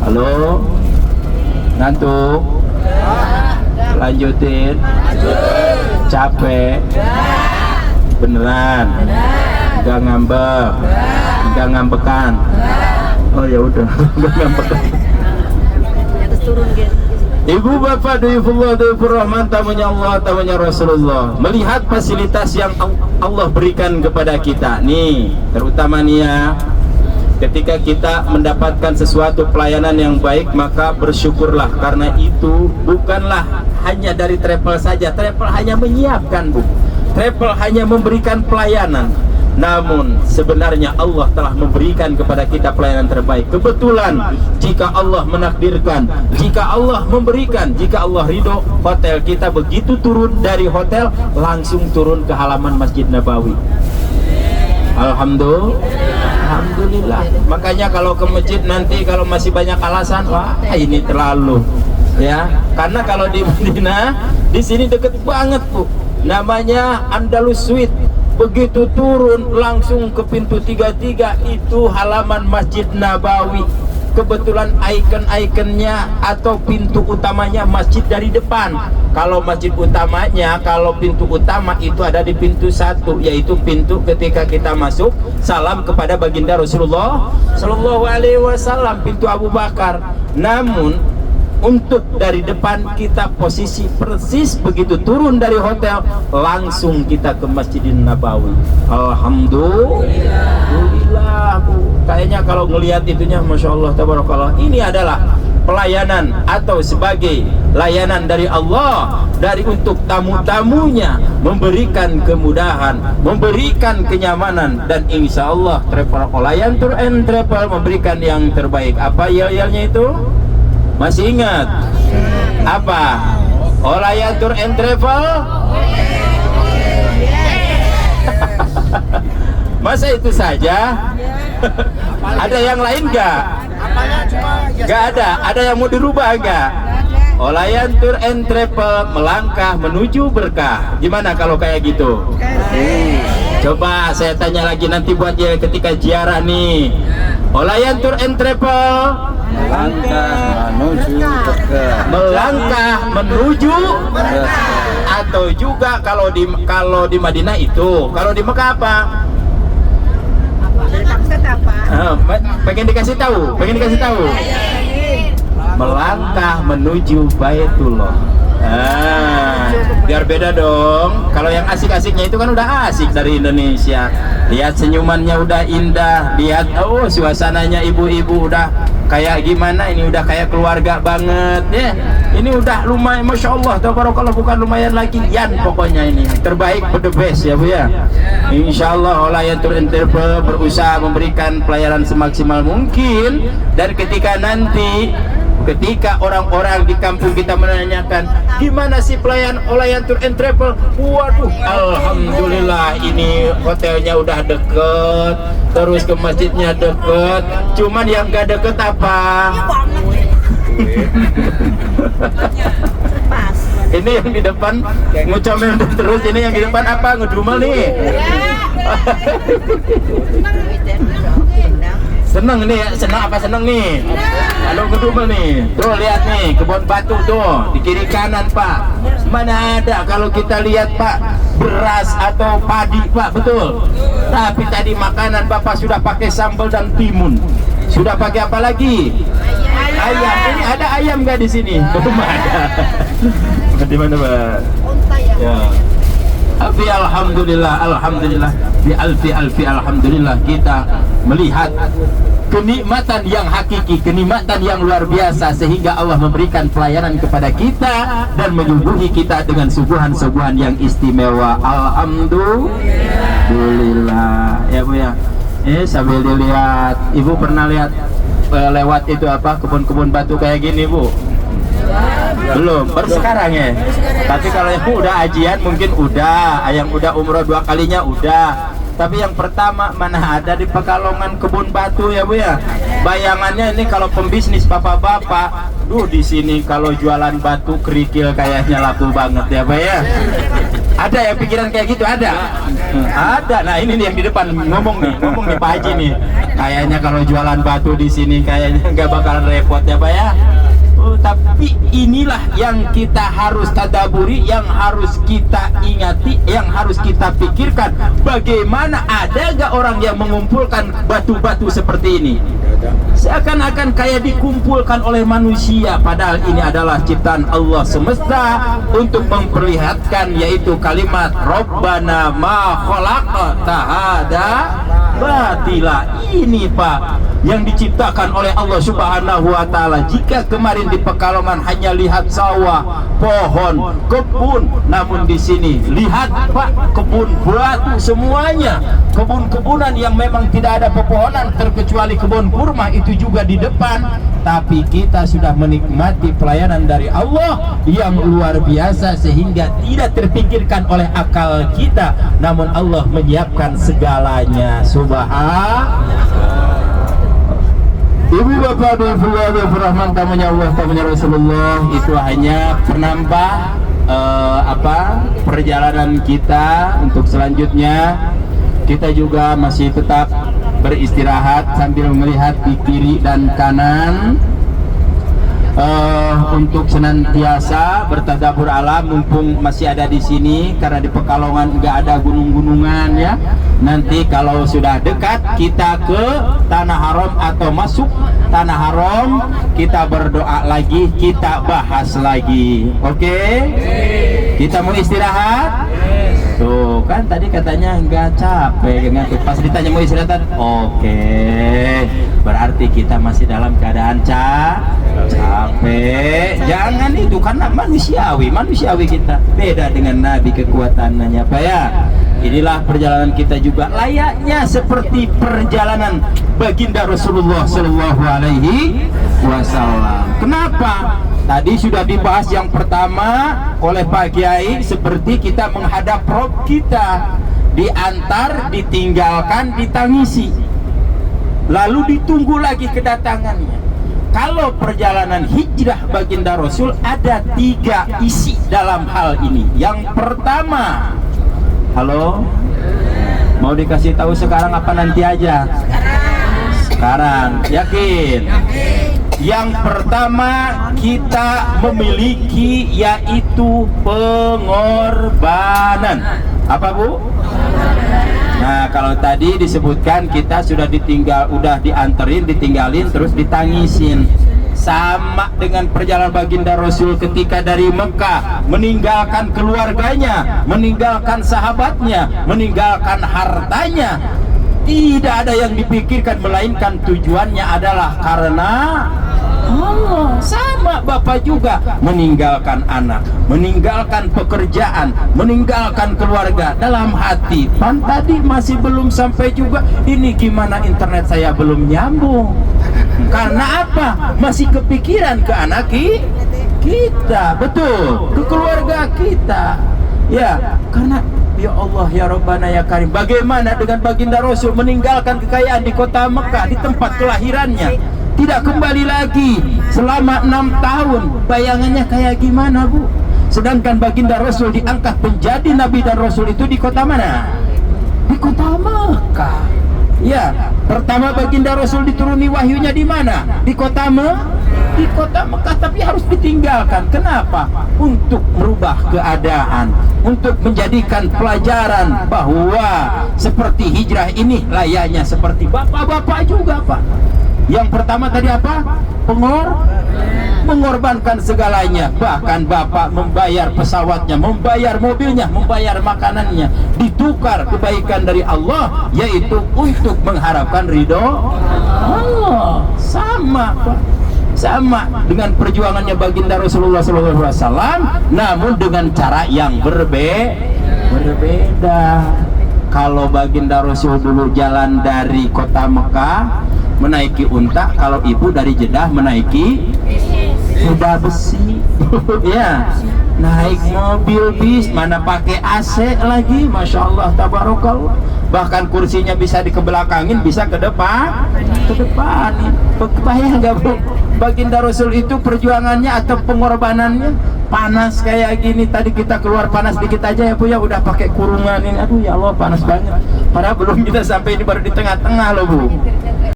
Halo? Ngantuk? Lanjutin? Capek? Beneran? Gak ngambek? Gak ngambekan? Oh ya udah, gak ngambekan. Ibu bapak duyufullah duyufur rahman, tamunya Allah tamunya Rasulullah, melihat fasilitas yang Allah berikan kepada kita nih, terutama nih ya, ketika kita mendapatkan sesuatu pelayanan yang baik, maka bersyukurlah, karena itu bukanlah hanya dari travel saja. Travel hanya menyiapkan, Bu. Travel hanya memberikan pelayanan, namun sebenarnya Allah telah memberikan kepada kita pelayanan terbaik. Kebetulan jika Allah menakdirkan, jika Allah memberikan, jika Allah ridho, hotel kita begitu turun dari hotel langsung turun ke halaman Masjid Nabawi. Alhamdulillah. Makanya kalau ke masjid nanti kalau masih banyak alasan, wah ini terlalu ya, karena kalau di Madinah di sini deket banget, Bu, namanya Andalus Suite. Begitu turun langsung ke pintu 33, itu halaman Masjid Nabawi. Kebetulan ikon-ikonnya atau pintu utamanya masjid dari depan. Kalau masjid utamanya, kalau pintu utama itu ada di pintu 1, yaitu pintu ketika kita masuk salam kepada baginda Rasulullah Sallallahu Alaihi Wasallam, pintu Abu Bakar. Namun untuk dari depan kita posisi persis begitu turun dari hotel langsung kita ke Masjidin Nabawi. Alhamdulillah, Bu. Kayaknya kalau ngelihat itunya, masya Allah, tabarakallah. Ini adalah pelayanan atau sebagai layanan dari Allah, dari untuk tamu-tamunya, memberikan kemudahan, memberikan kenyamanan, dan insya Allah Travel Olayan Tour and Travel memberikan yang terbaik. Apa yel-yelnya itu? Masih ingat? Apa? Olayan Tour and Travel? Masa itu saja? Ada yang lain gak? Gak ada? Ada yang mau dirubah gak? Olayan Tour and Travel, melangkah menuju berkah. Gimana kalau kayak gitu? Coba saya tanya lagi nanti buat dia ketika ziarah nih. Olayan Tour and Travel, melangkah menuju berkah. Melangkah menuju berkah. Atau juga kalau di Madinah itu, kalau di Mekah apa? Pengen dikasih tahu, melangkah menuju Baitullah. Biar beda dong. Kalau yang asik-asiknya itu kan udah asik dari Indonesia. Lihat senyumannya udah indah, lihat suasananya ibu-ibu udah kayak gimana, ini udah kayak keluarga banget ya. Ini udah lumayan, masya Allah, tabarakallah, bukan lumayan lagi, yan pokoknya ini terbaik, the best ya Bu ya. Insya Allah Olayan Tour and Travel berusaha memberikan pelayanan semaksimal mungkin, dan ketika nanti orang-orang di kampung kita menanyakan gimana sih pelayan Olayan Tour and Travel, waduh, alhamdulillah ini hotelnya udah deket, terus ke masjidnya deket, cuman yang gak deket apa? Ini yang di depan ngucapin terus, ini yang di depan apa? Ngedumel nih. Seneng nih, seneng apa seneng nih? Kalau ngedumel nih, tuh lihat nih kebun batu tuh di kiri kanan Pak. Mana ada kalau kita lihat Pak beras atau padi Pak, betul. Tapi tadi makanan Bapak sudah pakai sambal dan timun. Sudah pakai apa lagi? Ayam. Ini ada ayam nggak di sini? Belum ada. Di mana Pak? Ya. Alfi alhamdulillah, alhamdulillah, bi alfi alhamdulillah, kita melihat kenikmatan yang hakiki, kenikmatan yang luar biasa, sehingga Allah memberikan pelayanan kepada kita dan menyuguhi kita dengan suguhan-suguhan yang istimewa. Alhamdulillah ya Bu ya. Sambil dilihat, Ibu pernah lihat lewat itu apa, kebun-kebun batu kayak gini Bu? Belum, baru sekarang ya. Tapi kalau yang udah ajian mungkin udah, yang udah umroh 2 kalinya udah. Tapi yang pertama mana ada di Pekalongan kebun batu ya Bu ya. Bayangannya ini kalau pembisnis bapak-bapak, di sini kalau jualan batu kerikil kayaknya laku banget ya Bu ya. Ada yang pikiran kayak gitu? Ada. Ada. Nah ini nih yang di depan ngomong nih Pak Haji nih. Kayaknya kalau jualan batu di sini kayaknya nggak bakalan repot ya Pak ya. Tapi inilah yang kita harus tadaburi, yang harus kita ingati, yang harus kita pikirkan. Bagaimana, ada gak orang yang mengumpulkan batu-batu seperti ini? Seakan-akan kayak dikumpulkan oleh manusia, padahal ini adalah ciptaan Allah semesta untuk memperlihatkan, yaitu kalimat Rabbana ma khalaqta hadza batila. Ini Pak yang diciptakan oleh Allah Subhanahu wa taala. Jika kemarin di Pekalongan hanya lihat sawah, pohon, kebun, namun di sini lihat Pak, kebun batu semuanya. Kebun-kebunan yang memang tidak ada pepohonan terkecuali kebun kurma itu juga di depan. Tapi kita sudah menikmati pelayanan dari Allah yang luar biasa sehingga tidak terpikirkan oleh akal kita, namun Allah menyiapkan segalanya. Subhanallah. Ibu bapak Rahman, tamunya Allah, tamunya Rasulullah, itu hanya penambah perjalanan kita. Untuk selanjutnya kita juga masih tetap beristirahat sambil melihat di kiri dan kanan, untuk senantiasa bertadabur alam mumpung masih ada di sini, karena di Pekalongan nggak ada gunung-gunungan ya. Nanti kalau sudah dekat kita ke Tanah Haram atau masuk Tanah Haram, kita berdoa lagi, kita bahas lagi. Oke? Kita mau istirahat? Tuh kan tadi katanya nggak capek, ngantuk. Pas ditanya mau istirahat, oke. Berarti kita masih dalam keadaan capek. Jangan itu, karena manusiawi kita. Beda dengan Nabi kekuatannya Pak ya. Inilah perjalanan kita juga layaknya seperti perjalanan baginda Rasulullah Shallallahu Alaihi Wasallam. Kenapa? Tadi sudah dibahas yang pertama oleh Pak Kiai, seperti kita menghadap Rob kita, diantar, ditinggalkan, ditangisi, lalu ditunggu lagi kedatangannya. Kalau perjalanan hijrah baginda Rasul ada 3 isi dalam hal ini. Yang pertama, halo, mau dikasih tahu sekarang apa nanti aja? Sekarang, yakin? Yang pertama kita memiliki yaitu pengorbanan. Apa Bu? Nah kalau tadi disebutkan kita sudah dianterin, ditinggalin, terus ditangisin. Sama dengan perjalanan baginda Rasul ketika dari Mekah, meninggalkan keluarganya, meninggalkan sahabatnya, meninggalkan hartanya. Tidak ada yang dipikirkan melainkan tujuannya adalah karena Allah. Sama Bapak juga meninggalkan anak, meninggalkan pekerjaan, meninggalkan keluarga. Dalam hati pan tadi masih belum sampai juga, ini gimana internet saya belum nyambung. Karena apa? Masih kepikiran ke anak kita, betul, ke keluarga kita. Ya, karena ya Allah ya Rabbana ya Karim, bagaimana dengan baginda Rasul meninggalkan kekayaan di kota Mekah, di tempat kelahirannya, tidak kembali lagi selama 6 tahun. Bayangannya kayak gimana Bu? Sedangkan baginda Rasul diangkat menjadi Nabi dan Rasul itu di kota mana? Di kota Mekah. Ya, pertama baginda Rasul dituruni wahyunya di mana? Di kota Mekah, tapi harus ditinggalkan. Kenapa? Untuk merubah keadaan, untuk menjadikan pelajaran bahwa seperti hijrah ini layaknya seperti bapak-bapak juga Pak. Yang pertama tadi apa? Mengorbankan segalanya. Bahkan bapak membayar pesawatnya, membayar mobilnya, membayar makanannya, ditukar kebaikan dari Allah, yaitu untuk mengharapkan ridho Allah. Sama Pak, sama dengan perjuangannya baginda Rasulullah SAW, namun dengan cara yang berbeda. Kalau baginda Rasul dulu jalan dari kota Mekah menaiki unta, kalau ibu dari Jeddah menaiki kuda besi. Ya, naik mobil bis, mana pakai AC lagi, masya Allah tabarakallah. Bahkan kursinya bisa dikebelakangin, bisa ke depan. Kebayang nggak Bu? Baginda Rasul itu perjuangannya atau pengorbanannya panas kayak gini. Tadi kita keluar panas dikit aja ya Bu ya, udah pakai kurungan ini. Aduh ya Allah panas banget. Padahal belum kita sampai ini, baru di tengah-tengah loh Bu.